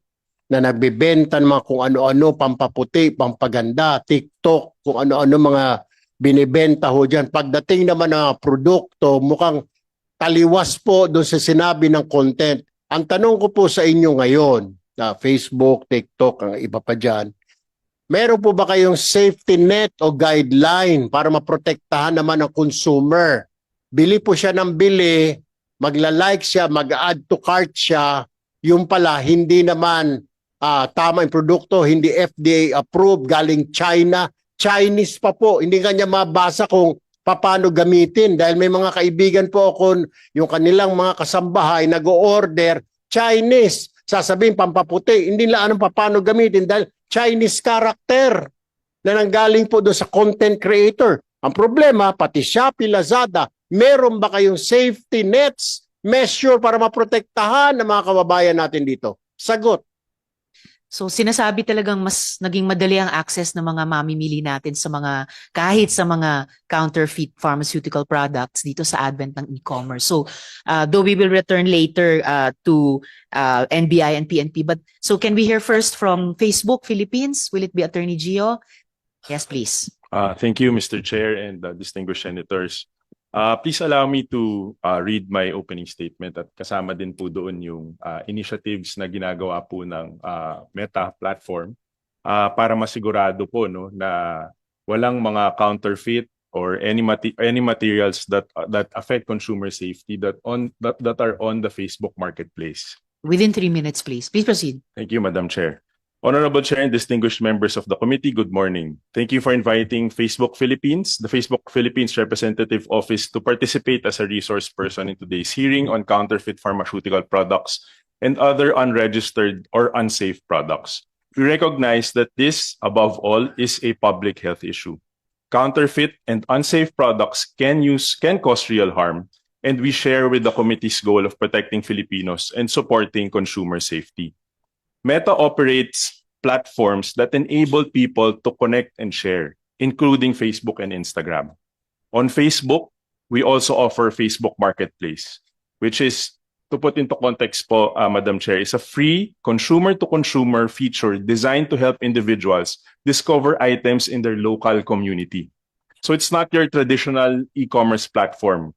na nagbebenta ng mga kung ano-ano, pampaputi, pampaganda, TikTok, kung ano-ano mga binibenta ho dyan. Pagdating naman ng produkto, mukhang taliwas po doon sa sinabi ng content. Ang tanong ko po sa inyo ngayon, na Facebook, TikTok, ang iba pa dyan, meron po ba kayong safety net o guideline para maprotektahan naman ang consumer? Bili po siya ng bili, magla-like siya, mag-add to cart siya, yung pala hindi naman tama yung produkto, hindi FDA approved, galing China, Chinese pa po, hindi kanya mabasa kung paano gamitin dahil may mga kaibigan po ako, yung kanilang mga kasambahay nag-o-order Chinese, sasabihin pampaputi, hindi nila anong paano gamitin dahil Chinese character na nanggaling po doon sa content creator. Ang problema, pati Shopee, Lazada, meron ba kayong safety nets, measure para maprotektahan ng mga kababayan natin dito? Sagot. So sinasabi talagang mas naging madali ang access ng mga mamimili natin sa mga kahit sa mga counterfeit pharmaceutical products dito sa advent ng e-commerce. So though we will return later to NBI and PNP, but so can we hear first from Facebook Philippines? Will it be Attorney Gio? Yes, please. Thank you, Mr. Chair and distinguished senators. Please allow me to read my opening statement at kasama din po doon yung initiatives na ginagawa po ng Meta platform para masigurado po no na walang mga counterfeit or any materials that affect consumer safety that are on the Facebook marketplace. Within 3 minutes, please. Please proceed. Thank you, Madam Chair. Honorable Chair and distinguished members of the committee, good morning. Thank you for inviting Facebook Philippines, the Facebook Philippines Representative Office, to participate as a resource person in today's hearing on counterfeit pharmaceutical products and other unregistered or unsafe products. We recognize that this, above all, is a public health issue. Counterfeit and unsafe products can cause real harm, and we share with the committee's goal of protecting Filipinos and supporting consumer safety. Meta operates platforms that enable people to connect and share, including Facebook and Instagram. On Facebook, we also offer Facebook Marketplace, which is, to put into context po, Madam Chair, is a free consumer-to-consumer feature designed to help individuals discover items in their local community. So it's not your traditional e-commerce platform.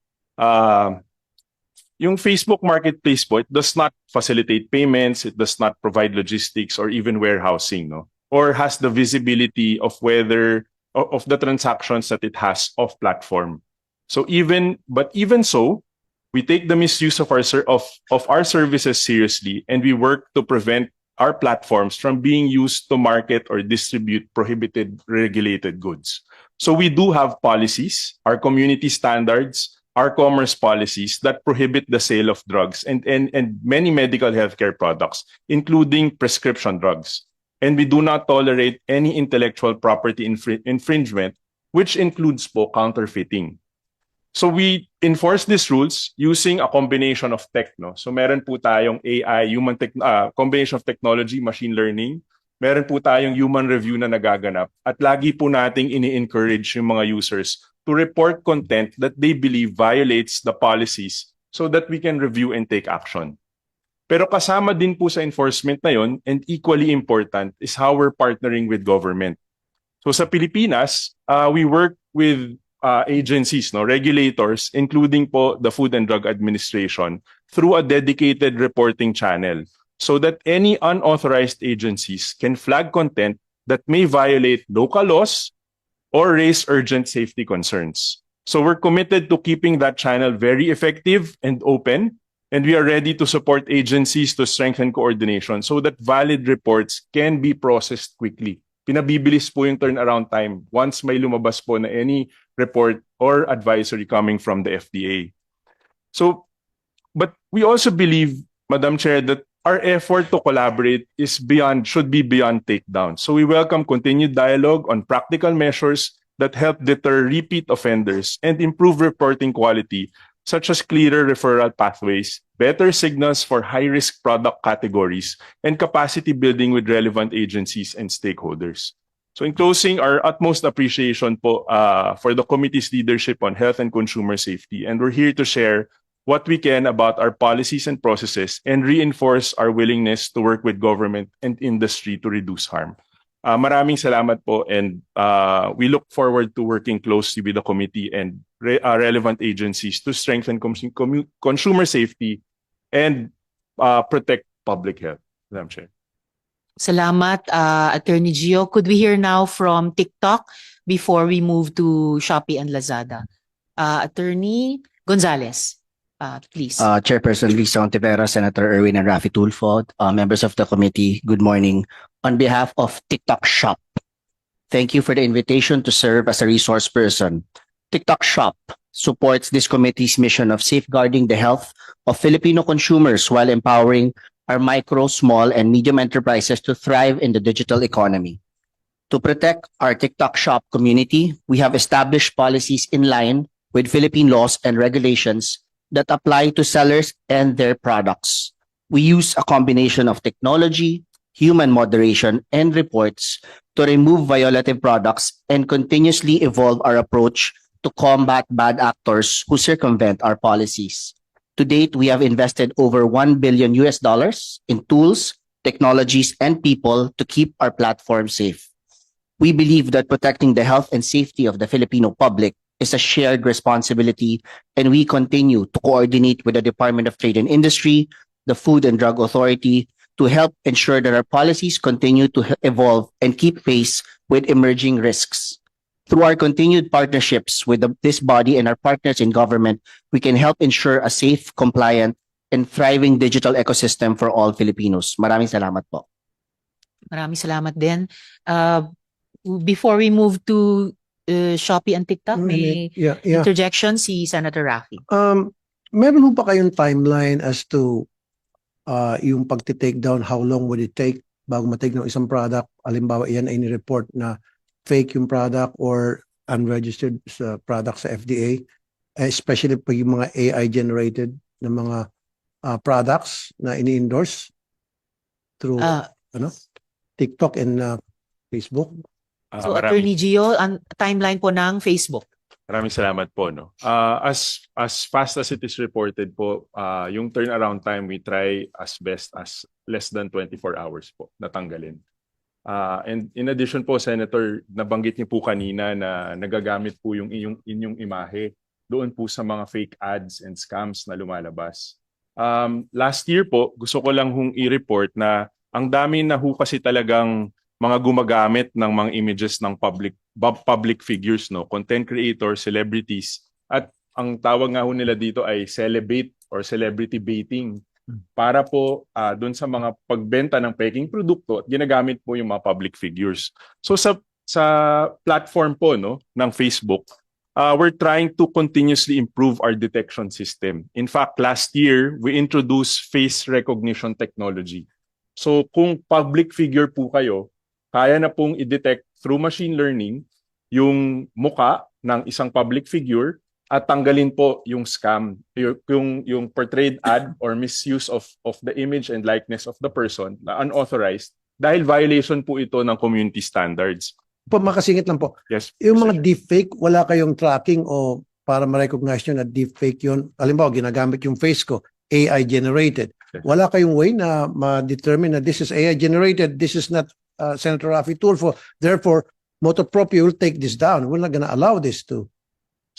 Yung Facebook Marketplace po, it does not facilitate payments, it does not provide logistics or even warehousing, no? Or has the visibility of whether of the transactions that it has off platform. So even so, we take the misuse of our services seriously, and we work to prevent our platforms from being used to market or distribute prohibited regulated goods. So we do have policies, our community standards, our commerce policies that prohibit the sale of drugs and many medical healthcare products, including prescription drugs. And we do not tolerate any intellectual property infringement, which includes po counterfeiting. So we enforce these rules using a combination of tech, no? So meron po tayong AI, combination of technology, machine learning. Meron po tayong human review na nagaganap. At lagi po nating ini-encourage yung mga users to report content that they believe violates the policies so that we can review and take action. Pero kasama din po sa enforcement na yon, and equally important, is how we're partnering with government. So sa Pilipinas, we work with agencies, no, regulators, including po the Food and Drug Administration, through a dedicated reporting channel so that any unauthorized agencies can flag content that may violate local laws or raise urgent safety concerns. So we're committed to keeping that channel very effective and open, and we are ready to support agencies to strengthen coordination so that valid reports can be processed quickly. Pinabibilis po yung turnaround time once may lumabas po na any report or advisory coming from the FDA. So, but we also believe, Madam Chair, that our effort to collaborate should be beyond takedown. So we welcome continued dialogue on practical measures that help deter repeat offenders and improve reporting quality, such as clearer referral pathways, better signals for high-risk product categories, and capacity building with relevant agencies and stakeholders. So in closing, our utmost appreciation po for the committee's leadership on health and consumer safety, and we're here to share what we can about our policies and processes and reinforce our willingness to work with government and industry to reduce harm. Maraming salamat po, and we look forward to working closely with the committee and relevant agencies to strengthen consumer safety and protect public health. Madam Chair. Salamat, Attorney Gio. Could we hear now from TikTok before we move to Shopee and Lazada? Attorney Gonzalez, please. Chairperson Lisa Ontivera, Senator Erwin and Raffy Tulfo, members of the committee, good morning. On behalf of TikTok Shop, thank you for the invitation to serve as a resource person. TikTok Shop supports this committee's mission of safeguarding the health of Filipino consumers while empowering our micro, small, and medium enterprises to thrive in the digital economy. To protect our TikTok Shop community, we have established policies in line with Philippine laws and regulations that apply to sellers and their products. We use a combination of technology, human moderation, and reports to remove violative products and continuously evolve our approach to combat bad actors who circumvent our policies. To date, we have invested over $1 billion in tools, technologies, and people to keep our platform safe. We believe that protecting the health and safety of the Filipino public is a shared responsibility, and we continue to coordinate with the Department of Trade and Industry, the Food and Drug Authority, to help ensure that our policies continue to evolve and keep pace with emerging risks. Through our continued partnerships with this body and our partners in government, we can help ensure a safe, compliant, and thriving digital ecosystem for all Filipinos. Maraming salamat po. Maraming salamat din. Before we move to Shopee and TikTok, may Yeah. interjection si Senator Raffy. Meron ho ba kayong timeline as to yung pagti-take down, how long would it take bago ma-take ng isang product? Halimbawa, yan ay ni-report na fake yung product or unregistered product sa FDA, especially pag yung mga AI-generated na mga products na ini-endorse through TikTok and Facebook. So, Attorney Gio, ang timeline po ng Facebook. Maraming salamat po, no. As fast as it is reported po, yung turnaround time we try as best as less than 24 hours po natanggalin. And in addition po, Senator, nabanggit niyo po kanina na nagagamit po yung inyong imahe doon po sa mga fake ads and scams na lumalabas. Last year po, gusto ko lang hong i-report na ang dami na ho kasi talagang mga gumagamit ng mga images ng public figures, no, content creators, celebrities, at ang tawag nga ho nila dito ay celebate or celebrity baiting para po doon sa mga pagbenta ng peking produkto at ginagamit po yung mga public figures. So sa platform po, no, ng Facebook, we're trying to continuously improve our detection system. In fact, last year we introduced face recognition technology. So kung public figure po kayo, kaya na pong i-detect through machine learning yung muka ng isang public figure at tanggalin po yung scam, yung portrayed ad or misuse of the image and likeness of the person na unauthorized dahil violation po ito ng community standards. Makasingit lang po. Yes. Yung mga deepfake, wala kayong tracking o para ma-recognize nyo na deepfake yun? Halimbawa, ginagamit yung face ko, AI generated. Yes. Wala kayong way na ma-determine na this is AI generated, this is not Senator Raffy Tulfo. Therefore, Motoprop will take this down. We're not gonna allow this to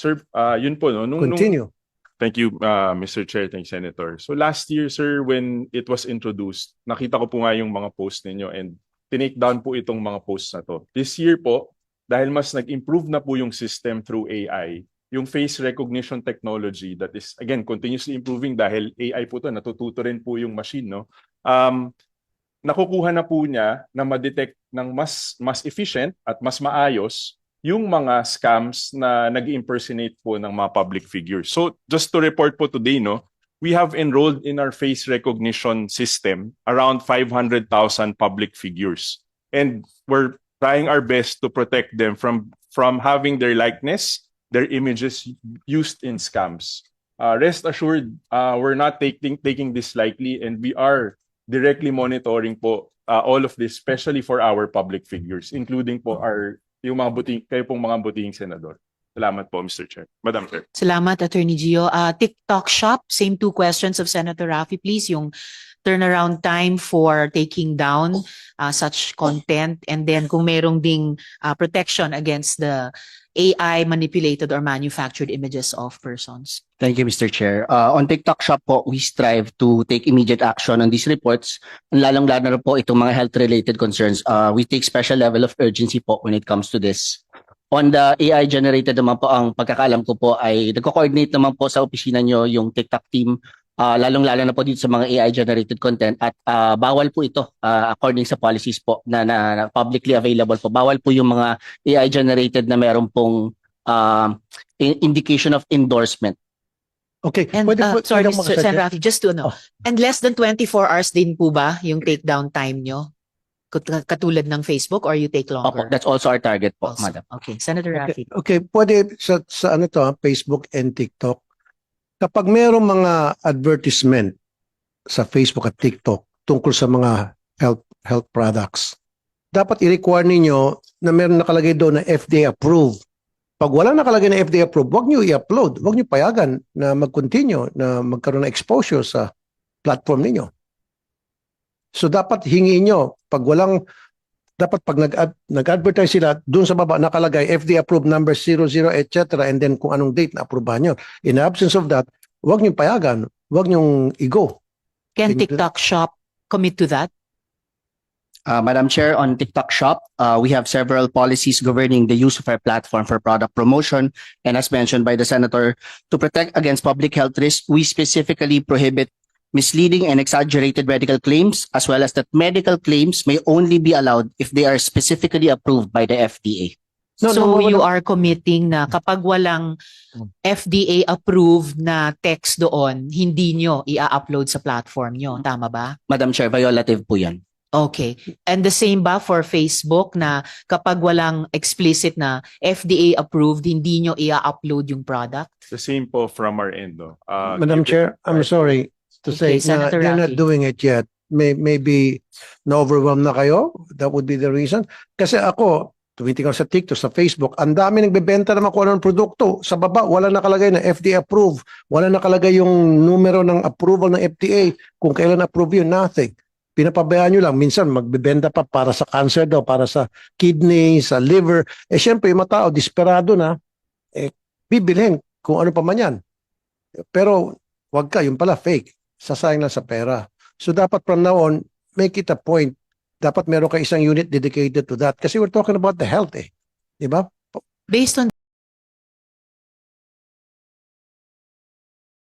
Sir, yun po, no? Continue. Thank you, Mr. Chair. Thank you, Senator. So last year, sir, when it was introduced, nakita ko po nga yung mga post ninyo and tinake down po itong mga posts na to. This year po, dahil mas nag-improve na po yung system through AI, yung face recognition technology that is, again, continuously improving dahil AI po to, natututo rin po yung machine, no? Nakukuha na po niya na ma-detect ng mas efficient at mas maayos yung mga scams na nag-impersonate po ng mga public figures. So just to report po today, no, we have enrolled in our face recognition system around 500,000 public figures. And we're trying our best to protect them from having their likeness, their images used in scams. Rest assured, we're not taking this lightly, and we are directly monitoring po all of this, especially for our public figures, including po yung mga kayo pong mga butihing senador. Salamat po, Mr. Chair. Madam Chair. Salamat, Attorney Gio. TikTok Shop, same two questions of Senator Raffy, please. Yung turnaround time for taking down such content, and then kung merong ding protection against the AI manipulated or manufactured images of persons. Thank you, Mr. Chair. On TikTok Shop po, we strive to take immediate action on these reports. Lalong-lalo na po itong mga health-related concerns. We take special level of urgency po when it comes to this. On the AI-generated naman po, ang pagkakaalam ko po ay nagko-coordinate naman po sa opisina nyo yung TikTok team, lalong-lalo na po dito sa mga AI-generated content, at bawal po ito according sa policies po na publicly available po. Bawal po yung mga AI-generated na meron pong indication of endorsement. Okay. And sorry, pwede Mr. Sen. Raffy, just to know, and less than 24 hours din po ba yung takedown time nyo? Katulad ng Facebook, or you take Opo, longer? that's also our target po, Also. Madam. Okay, Senator Raffy. Okay, pwede sa ano to, Facebook and TikTok. Kapag mayroong mga advertisement sa Facebook at TikTok tungkol sa mga health products, dapat i-require ninyo na meron nakalagay doon na FDA approved. Pag wala nakalagay na FDA approved, wag niyo i-upload, wag niyo payagan na mag-continue, na magkaroon ng exposure sa platform ninyo. So dapat hingiin nyo, pag nag-advertise sila, doon sa baba nakalagay FDA approved number 00, etc. and then kung anong date na approbahan nyo. In the absence of that, wag nyo payagan, wag nyo i-go. Can Can you do TikTok Shop commit to that? Madam Chair, on TikTok Shop, we have several policies governing the use of our platform for product promotion. And as mentioned by the Senator, to protect against public health risk, we specifically prohibit misleading and exaggerated medical claims, as well as that medical claims may only be allowed if they are specifically approved by the FDA. So you are committing na kapag walang FDA approved na text doon, hindi nyo i-upload sa platform nyo. Tama ba? Madam Chair, violative po yan. Okay. And the same ba for Facebook na kapag walang explicit na FDA approved, hindi nyo i-upload yung product? The same po from our end, no? Madam Chair, I'm sorry to say Okay, na Senator you're not Raffy. doing it yet. Maybe na-overwhelm na kayo. That would be the reason. Kasi ako, tumitingnan sa TikTok, sa Facebook, ang dami nagbebenta naman kung anong produkto. Sa baba, wala nakalagay na FDA approved. Wala nakalagay yung numero ng approval ng FDA. Kung kailan approve yun, nothing. Pinapabayaan nyo lang. Minsan, magbebenta pa para sa cancer daw, para sa kidney, sa liver. Siyempre, yung mga tao, desperado na, bibilhin kung ano pa man yan. Pero, wag ka, yung pala, fake. Sasayang lang sa pera. So, dapat from now on, make it a point. Dapat meron ka isang unit dedicated to that. Kasi we're talking about the health, Di ba? Based on